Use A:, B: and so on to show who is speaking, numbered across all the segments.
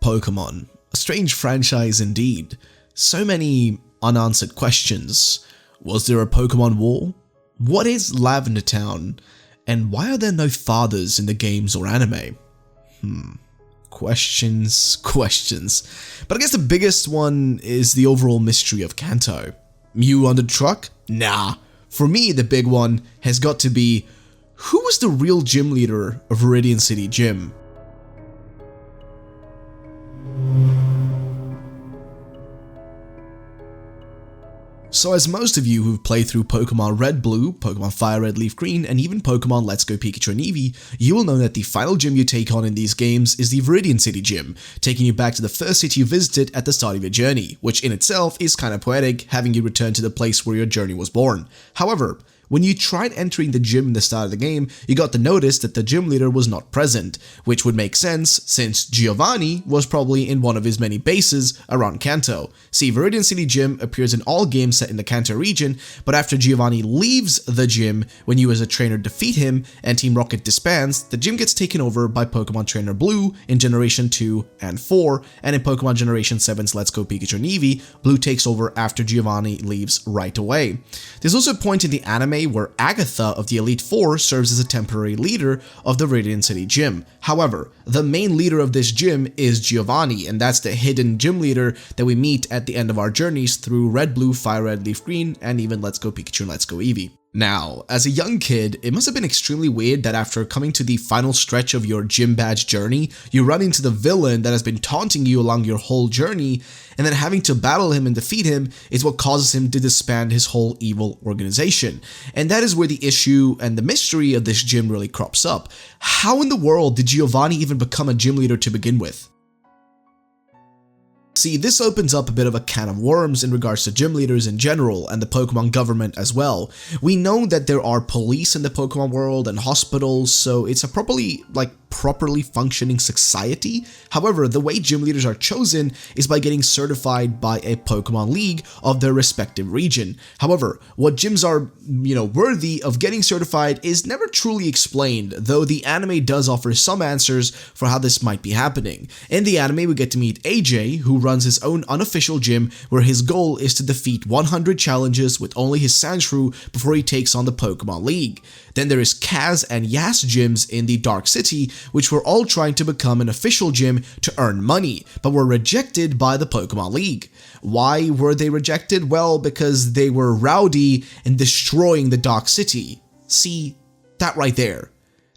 A: Pokemon. A strange franchise indeed. So many unanswered questions. Was there a Pokemon war? What is Lavender Town? And why are there no fathers in the games or anime? Questions. But I guess the biggest one is the overall mystery of Kanto. Mew on the truck? Nah. For me, the big one has got to be, who was the real gym leader of Viridian City Gym? So as most of you who've played through Pokemon Red Blue, Pokemon Fire Red Leaf Green, and even Pokemon Let's Go Pikachu and Eevee, you will know that the final gym you take on in these games is the Viridian City Gym, taking you back to the first city you visited at the start of your journey, which in itself is kinda poetic, having you return to the place where your journey was born. However, when you tried entering the gym in the start of the game, you got the notice that the gym leader was not present, which would make sense since Giovanni was probably in one of his many bases around Kanto. See, Viridian City Gym appears in all games set in the Kanto region, but after Giovanni leaves the gym, when you as a trainer defeat him and Team Rocket disbands, the gym gets taken over by Pokemon Trainer Blue in Generation 2 and 4, and in Pokemon Generation 7's Let's Go Pikachu and Eevee, Blue takes over after Giovanni leaves right away. There's also a point in the anime where Agatha of the Elite Four serves as a temporary leader of the Viridian City Gym. However, the main leader of this gym is Giovanni, and that's the hidden gym leader that we meet at the end of our journeys through Red Blue, Fire Red Leaf Green, and even Let's Go Pikachu and Let's Go Eevee. Now, as a young kid, it must have been extremely weird that after coming to the final stretch of your gym badge journey, you run into the villain that has been taunting you along your whole journey, and then having to battle him and defeat him is what causes him to disband his whole evil organization. And that is where the issue and the mystery of this gym really crops up. How in the world did Giovanni even become a gym leader to begin with? See, this opens up a bit of a can of worms in regards to gym leaders in general and the Pokemon government as well. We know that there are police in the Pokemon world and hospitals, so it's a properly functioning society. However, the way gym leaders are chosen is by getting certified by a Pokemon League of their respective region. However, what gyms are, worthy of getting certified is never truly explained, though the anime does offer some answers for how this might be happening. In the anime, we get to meet AJ, who runs his own unofficial gym where his goal is to defeat 100 challenges with only his Sandshrew before he takes on the Pokemon League. Then there is Kaz and Yas gyms in the Dark City, which were all trying to become an official gym to earn money, but were rejected by the Pokemon League. Why were they rejected? Well, because they were rowdy and destroying the Dark City. See, that right there.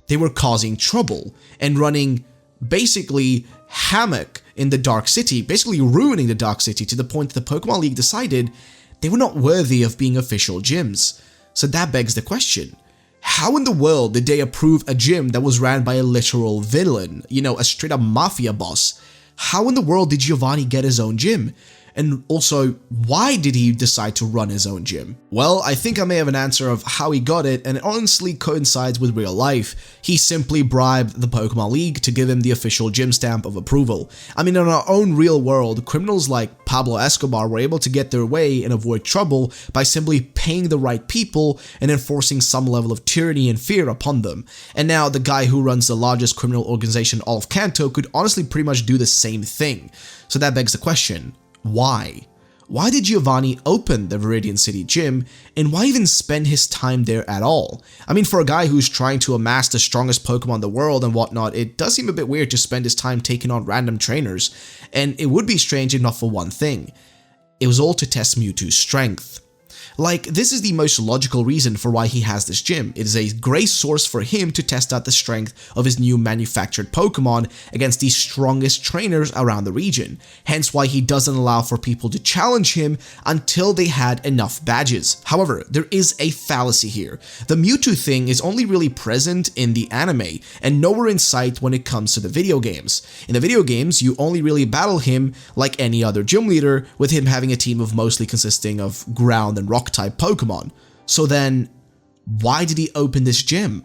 A: They were causing trouble and running basically havoc in the Dark City, basically ruining the Dark City to the point that the Pokemon League decided they were not worthy of being official gyms. So that begs the question. How in the world did they approve a gym that was ran by a literal villain, a straight up mafia boss? How in the world did Giovanni get his own gym? And also, why did he decide to run his own gym? Well, I think I may have an answer of how he got it, and it honestly coincides with real life. He simply bribed the Pokemon League to give him the official gym stamp of approval. I mean, in our own real world, criminals like Pablo Escobar were able to get their way and avoid trouble by simply paying the right people and enforcing some level of tyranny and fear upon them. And now the guy who runs the largest criminal organization in all of Kanto could honestly pretty much do the same thing. So that begs the question. Why? Why did Giovanni open the Viridian City Gym, and why even spend his time there at all? I mean, for a guy who's trying to amass the strongest Pokemon in the world and whatnot, it does seem a bit weird to spend his time taking on random trainers, and it would be strange if not for one thing. It was all to test Mewtwo's strength. Like, this is the most logical reason for why he has this gym. It is a great source for him to test out the strength of his new manufactured Pokemon against the strongest trainers around the region. Hence why he doesn't allow for people to challenge him until they had enough badges. However, there is a fallacy here. The Mewtwo thing is only really present in the anime and nowhere in sight when it comes to the video games. In the video games, you only really battle him like any other gym leader, with him having a team of mostly consisting of ground and rock type Pokemon. So then, why did he open this gym?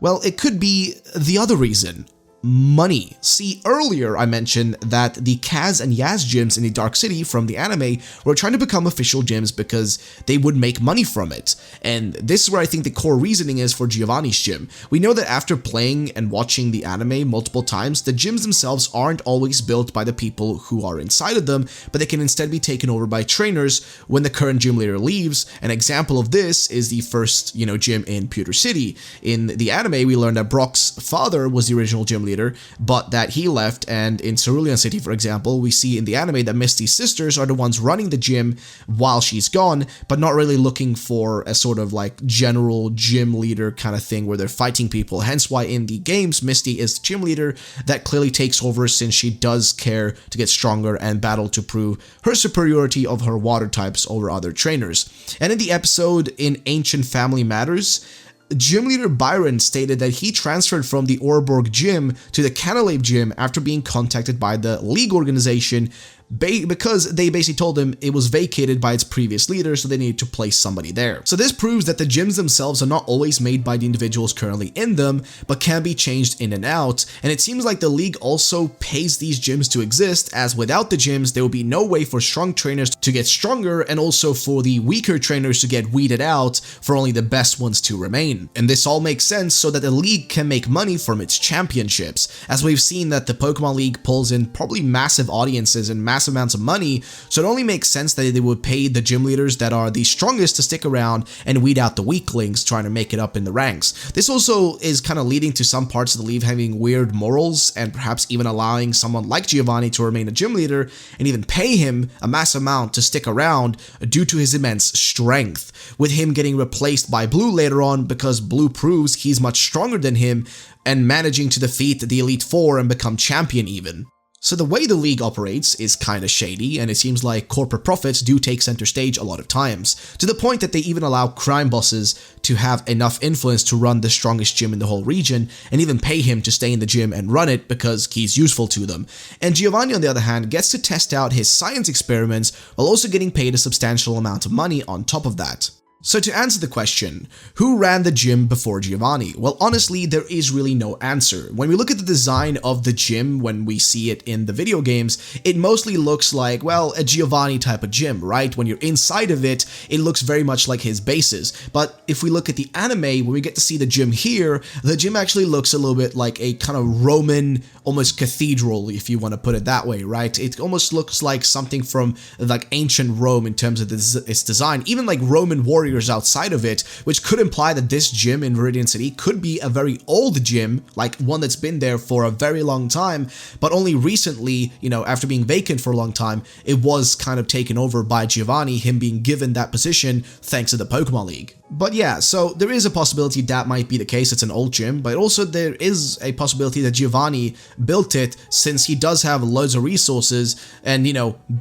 A: Well, it could be the other reason. money. See, earlier I mentioned that the Kaz and Yaz gyms in the Dark City from the anime were trying to become official gyms because they would make money from it. And this is where I think the core reasoning is for Giovanni's gym. We know that after playing and watching the anime multiple times, the gyms themselves aren't always built by the people who are inside of them, but they can instead be taken over by trainers when the current gym leader leaves. An example of this is the first, gym in Pewter City. In the anime, we learned that Brock's father was the original gym leader, but that he left, and in Cerulean City, for example, we see in the anime that Misty's sisters are the ones running the gym while she's gone, but not really looking for a sort of like general gym leader kind of thing where they're fighting people. Hence why in the games, Misty is the gym leader that clearly takes over since she does care to get stronger and battle to prove her superiority of her water types over other trainers. And in the episode in Ancient Family Matters, Gym leader Byron stated that he transferred from the Orborg gym to the Canalave gym after being contacted by the League organization because they basically told him it was vacated by its previous leader, so they needed to place somebody there. So this proves that the gyms themselves are not always made by the individuals currently in them, but can be changed in and out, and it seems like the League also pays these gyms to exist, as without the gyms there will be no way for strong trainers to get stronger, and also for the weaker trainers to get weeded out for only the best ones to remain. And this all makes sense so that the League can make money from its championships, as we've seen that the Pokemon League pulls in probably massive audiences and massive amounts of money, so it only makes sense that they would pay the gym leaders that are the strongest to stick around and weed out the weaklings trying to make it up in the ranks. This also is kind of leading to some parts of the League having weird morals, and perhaps even allowing someone like Giovanni to remain a gym leader and even pay him a massive amount to stick around due to his immense strength, with him getting replaced by Blue later on because Blue proves he's much stronger than him and managing to defeat the Elite Four and become champion even. So the way the League operates is kinda shady, and it seems like corporate profits do take center stage a lot of times, to the point that they even allow crime bosses to have enough influence to run the strongest gym in the whole region, and even pay him to stay in the gym and run it because he's useful to them. And Giovanni, on the other hand, gets to test out his science experiments while also getting paid a substantial amount of money on top of that. So to answer the question, who ran the gym before Giovanni? Well, honestly, there is really no answer. When we look at the design of the gym, when we see it in the video games, it mostly looks like, well, a Giovanni type of gym, right? When you're inside of it, it looks very much like his bases. But if we look at the anime, when we get to see the gym here, the gym actually looks a little bit like a kind of Roman, almost cathedral, if you want to put it that way, right? It almost looks like something from like ancient Rome in terms of its design, even like Roman warriors outside of it, which could imply that this gym in Viridian City could be a very old gym, like one that's been there for a very long time, but only recently, after being vacant for a long time, it was kind of taken over by Giovanni, him being given that position thanks to the Pokemon League. But yeah, so there is a possibility that might be the case, it's an old gym, but also there is a possibility that Giovanni built it since he does have loads of resources, and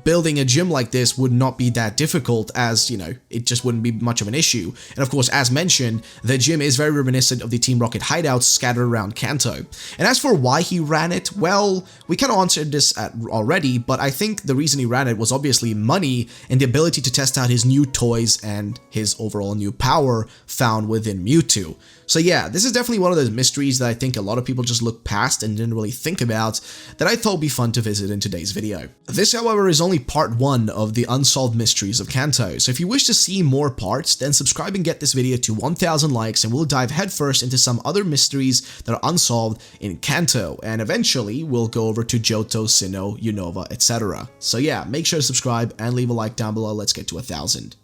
A: building a gym like this would not be that difficult, as it just wouldn't be much of an issue. And of course, as mentioned, the gym is very reminiscent of the Team Rocket hideouts scattered around Kanto. And as for why he ran it, well, we kind of answered this already, but I think the reason he ran it was obviously money and the ability to test out his new toys and his overall new power found within Mewtwo. So yeah, this is definitely one of those mysteries that I think a lot of people just look past and didn't really think about, that I thought would be fun to visit in today's video. This, however, is only part 1 of the unsolved mysteries of Kanto, so if you wish to see more parts, then subscribe and get this video to 1000 likes, and we'll dive headfirst into some other mysteries that are unsolved in Kanto, and eventually we'll go over to Johto, Sinnoh, Unova, etc. So yeah, make sure to subscribe and leave a like down below. Let's get to 1000.